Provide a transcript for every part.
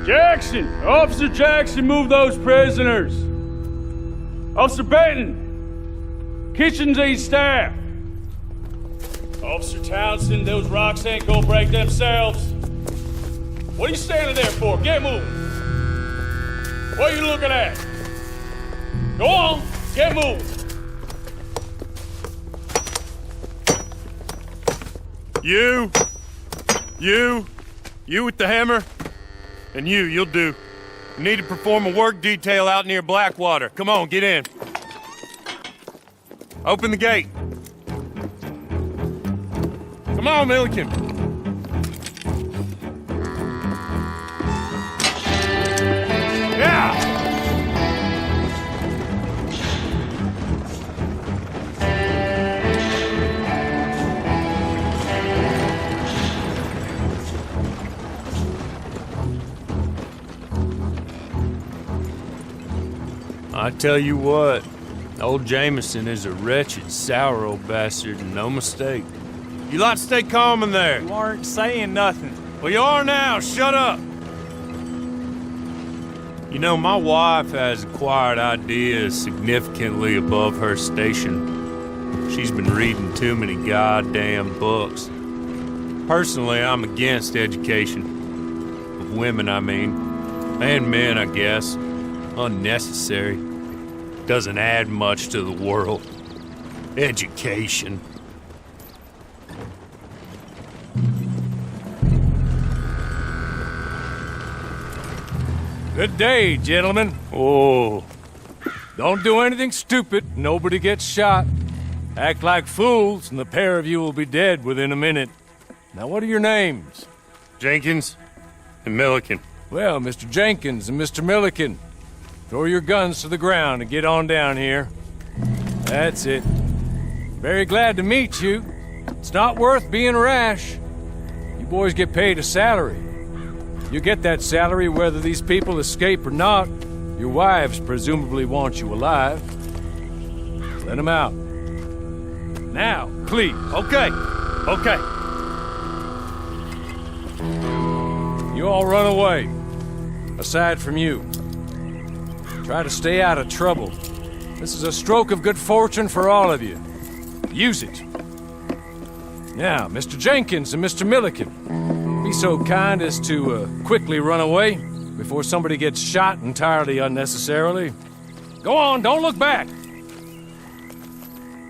Jackson! Officer Jackson, move those prisoners! Officer Benton! Kitchens aid staff! Officer Townsend, those rocks ain't gonna break themselves. What are you standing there for? Get moving! What are you looking at? Go on, get moving! You with the hammer? And you'll do. You need to perform a work detail out near Blackwater. Come on, get in. Open the gate. Come on, Milliken. Yeah! I tell you what, old Jameson is a wretched, sour old bastard, and no mistake. You lot stay calm in there. You aren't saying nothing. Well, you are now. Shut up. You know, my wife has acquired ideas significantly above her station. She's been reading too many goddamn books. Personally, I'm against education. Of women, I mean. And men, I guess. Unnecessary. Doesn't add much to the world. Education. Good day, gentlemen. Oh. Don't do anything stupid. Nobody gets shot. Act like fools, and the pair of you will be dead within a minute. Now, what are your names? Jenkins and Milliken. Well, Mr. Jenkins and Mr. Milliken, throw your guns to the ground and get on down here. That's it. Very glad to meet you. It's not worth being rash. You boys get paid a salary. You get that salary whether these people escape or not. Your wives presumably want you alive. Let them out. Now, please. Okay. You all run away. Aside from you. Try to stay out of trouble. This is a stroke of good fortune for all of you. Use it. Now, Mr. Jenkins and Mr. Milliken, be so kind as to quickly run away before somebody gets shot entirely unnecessarily. Go on, don't look back.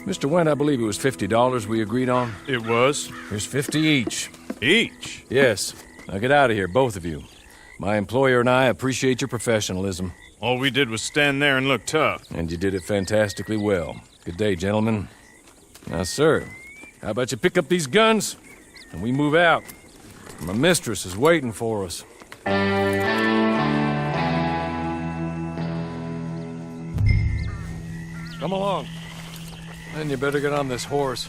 Mr. Wendt, I believe it was $50 we agreed on. It was. Here's 50 each. Each? Yes. Now get out of here, both of you. My employer and I appreciate your professionalism. All we did was stand there and look tough. And you did it fantastically well. Good day, gentlemen. Now, sir, how about you pick up these guns and we move out? My mistress is waiting for us. Come along. Then you better get on this horse.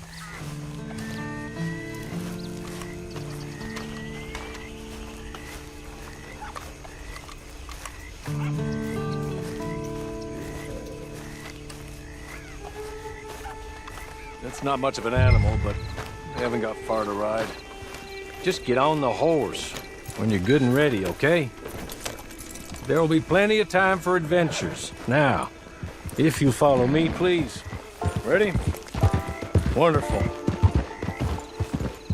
It's not much of an animal, but we haven't got far to ride. Just get on the horse when you're good and ready, okay? There will be plenty of time for adventures. Now, if you follow me, please. Ready? Wonderful.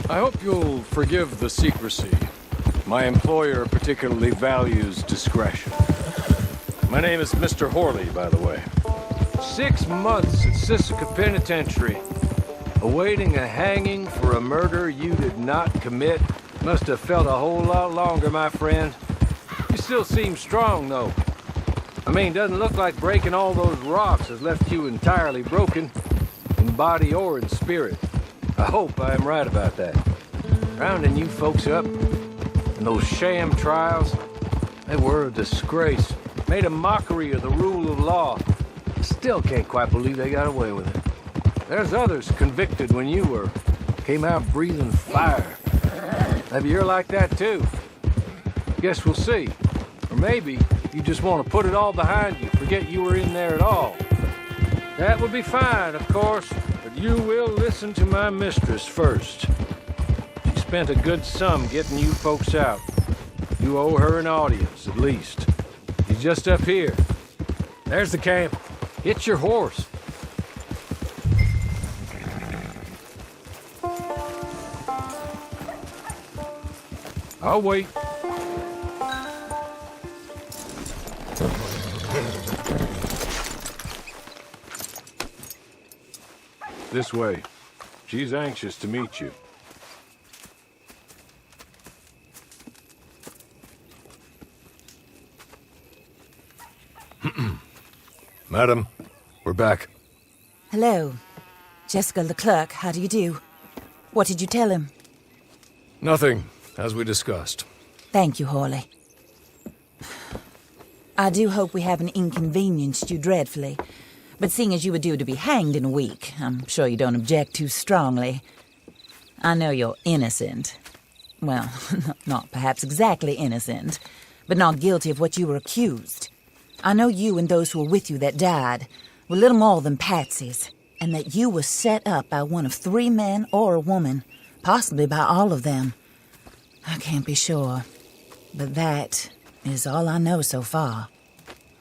I hope you'll forgive the secrecy. My employer particularly values discretion. My name is Mr. Horley, by the way. 6 months at Sisika Penitentiary. Awaiting a hanging for a murder you did not commit. Must have felt a whole lot longer, my friend. You still seem strong, though. I mean, doesn't look like breaking all those rocks has left you entirely broken, in body or in spirit. I hope I am right about that. Rounding you folks up, and those sham trials, they were a disgrace. Made a mockery of the rule of law. Still can't quite believe they got away with it. There's others convicted when you were. Came out breathing fire. Maybe you're like that too. Guess we'll see. Or maybe you just want to put it all behind you, forget you were in there at all. That would be fine, of course, but you will listen to my mistress first. She spent a good sum getting you folks out. You owe her an audience, at least. She's just up here. There's the camp. Hitch your horse. I'll wait. This way. She's anxious to meet you. Madam, we're back. Hello. Jessica Leclerc, how do you do? What did you tell him? Nothing, as we discussed. Thank you, Hawley. I do hope we haven't inconvenienced you dreadfully. But seeing as you were due to be hanged in a week, I'm sure you don't object too strongly. I know you're innocent. Well, not perhaps exactly innocent, but not guilty of what you were accused. I know you and those who were with you that died were little more than patsies, and that you were set up by one of 3 men or a woman, possibly by all of them. I can't be sure, but that is all I know so far.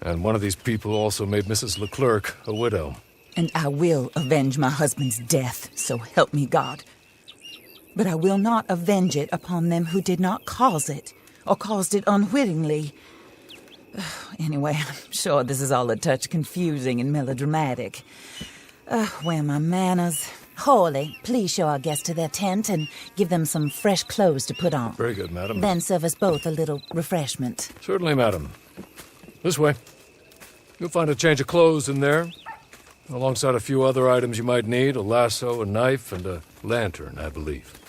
And one of these people also made Mrs. Leclerc a widow. And I will avenge my husband's death, so help me God. But I will not avenge it upon them who did not cause it, or caused it unwittingly. Anyway, I'm sure this is all a touch confusing and melodramatic. Where are my manners? Hawley, please show our guests to their tent and give them some fresh clothes to put on. Very good, madam. Then serve us both a little refreshment. Certainly, madam. This way. You'll find a change of clothes in there, alongside a few other items you might need, a lasso, a knife, and a lantern, I believe.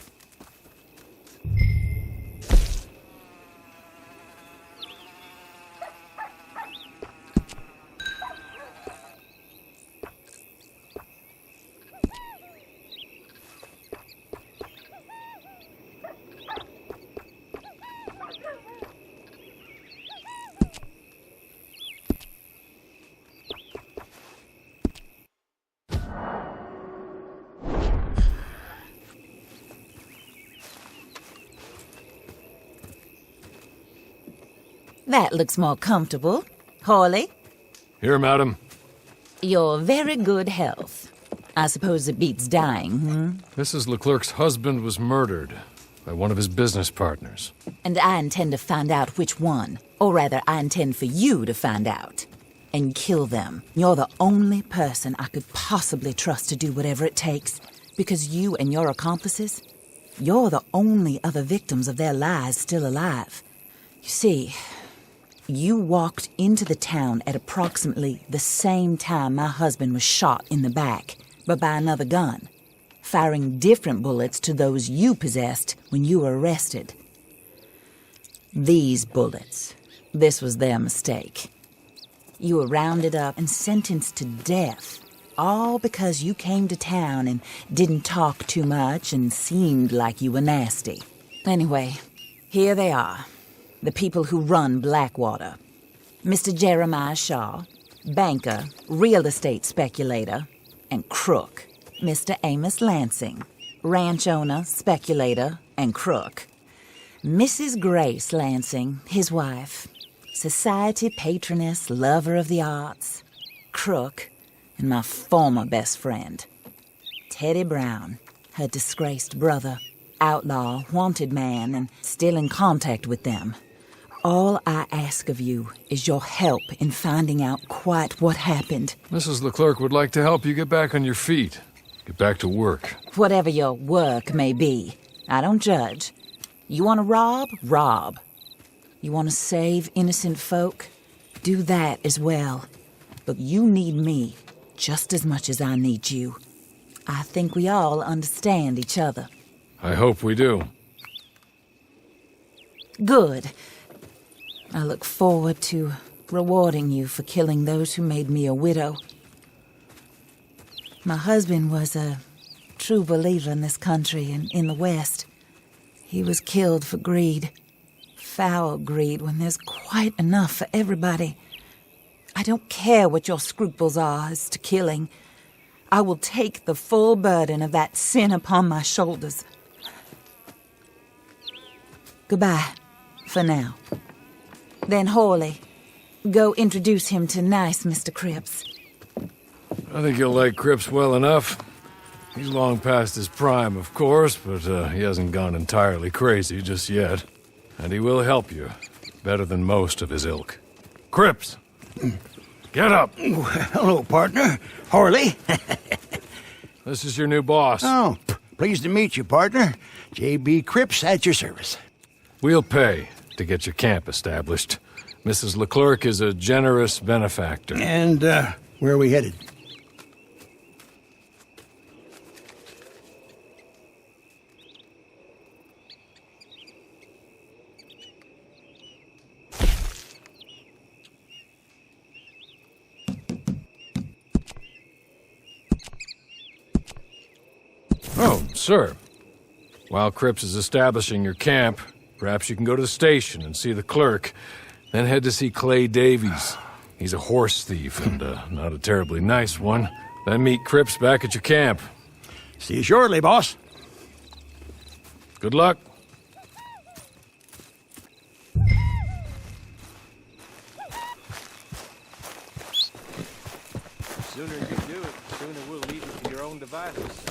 That looks more comfortable. Hawley, Here, madam. your very good health. I suppose it beats dying, hmm? Mrs. Leclerc's husband was murdered by one of his business partners. And I intend to find out which one. Or rather, I intend for you to find out. And kill them. You're the only person I could possibly trust to do whatever it takes. Because you and your accomplices, you're the only other victims of their lies still alive. You see, you walked into the town at approximately the same time my husband was shot in the back, but by another gun, firing different bullets to those you possessed when you were arrested. These bullets, this was their mistake. You were rounded up and sentenced to death, all because you came to town and didn't talk too much and seemed like you were nasty. Anyway, here they are. The people who run Blackwater. Mr. Jeremiah Shaw, banker, real estate speculator, and crook. Mr. Amos Lansing, ranch owner, speculator, and crook. Mrs. Grace Lansing, his wife, society patroness, lover of the arts, crook, and my former best friend. Teddy Brown, her disgraced brother, outlaw, wanted man, and still in contact with them. All I ask of you is your help in finding out quite what happened. Mrs. Leclerc would like to help you get back on your feet. Get back to work. Whatever your work may be, I don't judge. You want to rob? Rob. You want to save innocent folk? Do that as well. But you need me just as much as I need you. I think we all understand each other. I hope we do. Good. I look forward to rewarding you for killing those who made me a widow. My husband was a true believer in this country and in the West. He was killed for greed. Foul greed when there's quite enough for everybody. I don't care what your scruples are as to killing. I will take the full burden of that sin upon my shoulders. Goodbye. For now. Then Horley, go introduce him to nice Mr. Cripps. I think you'll like Cripps well enough. He's long past his prime, of course, but he hasn't gone entirely crazy just yet. And he will help you, better than most of his ilk. Cripps! Get up! Hello, partner. Horley. This is your new boss. Oh, pleased to meet you, partner. J.B. Cripps at your service. We'll pay to get your camp established. Mrs. Leclerc is a generous benefactor. And, where are we headed? Oh, sir. While Cripps is establishing your camp, perhaps you can go to the station and see the clerk, then head to see Clay Davies. He's a horse thief and not a terribly nice one. Then meet Cripps back at your camp. See you shortly, boss. Good luck. The sooner you do it, the sooner we'll leave you to your own devices.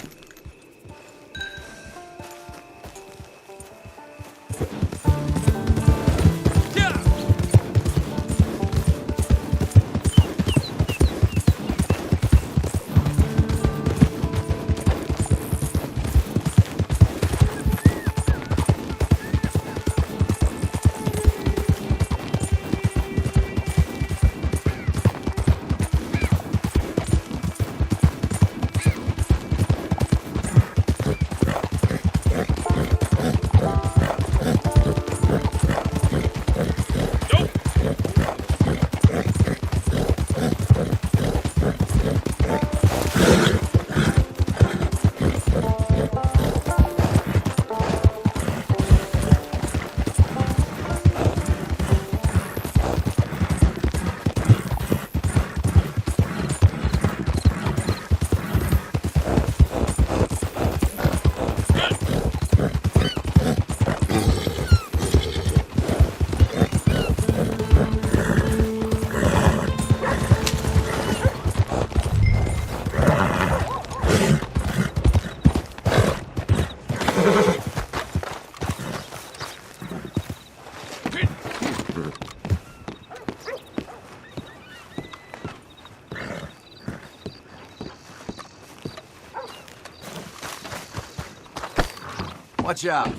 Watch out.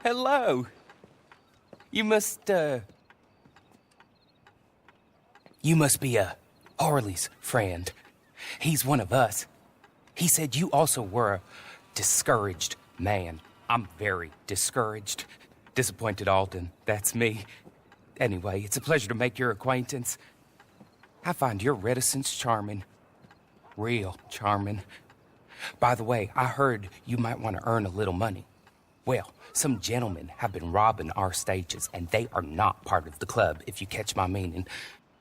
Hello. You must be Harley's friend. He's one of us. He said you also were a discouraged man. I'm very discouraged. Disappointed Alden, that's me. Anyway, it's a pleasure to make your acquaintance. I find your reticence charming. Real charming. By the way, I heard you might want to earn a little money. Well, some gentlemen have been robbing our stages, and they are not part of the club, if you catch my meaning.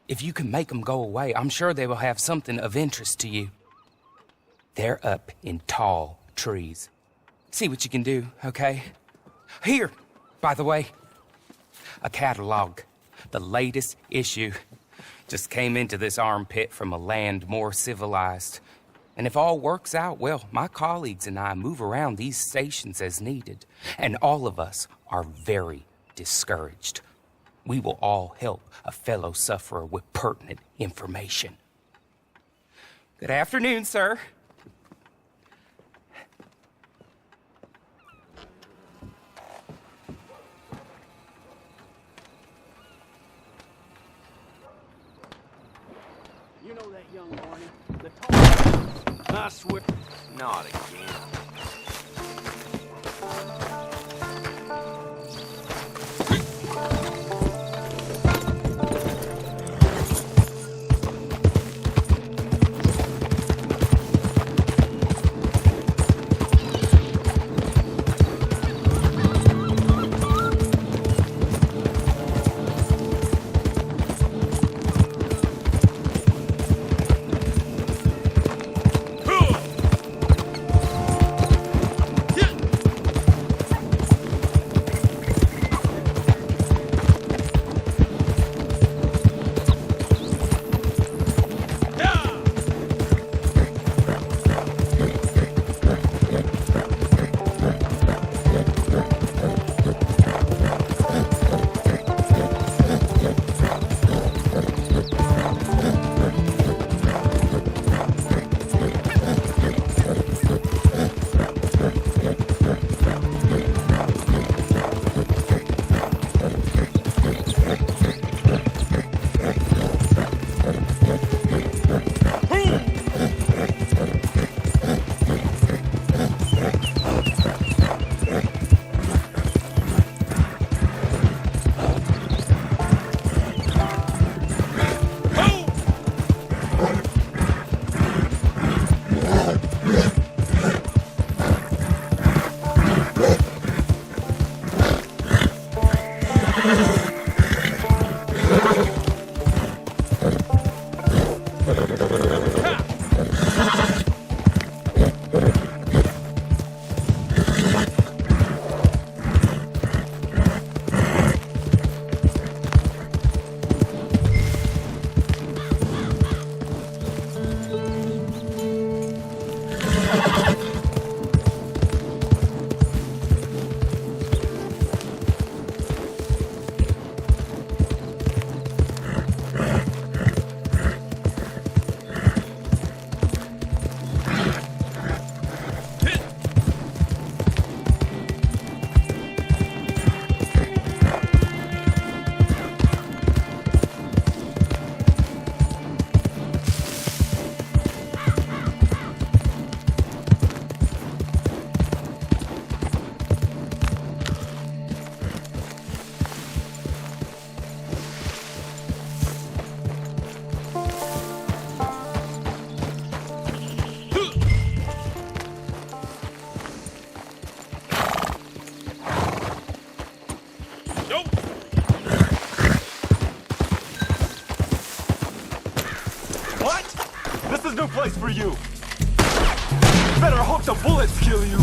If you can make them go away, I'm sure they will have something of interest to you. They're up in tall trees. See what you can do, okay? Here, by the way, a catalog. The latest issue. Just came into this armpit from a land more civilized. And if all works out, well, my colleagues and I move around these stations as needed. And all of us are very discouraged. We will all help a fellow sufferer with pertinent information. Good afternoon, sir. You know that young Barney? The tall... I swear... Not again. is no place for you! Better hope the bullets kill you!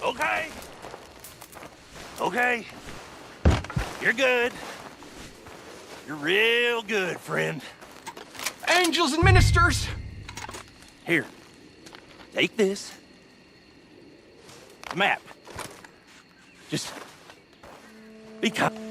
Okay. Okay. You're good. You're real good, friend. Angels and ministers! Here. Take this. The map. Just be kind.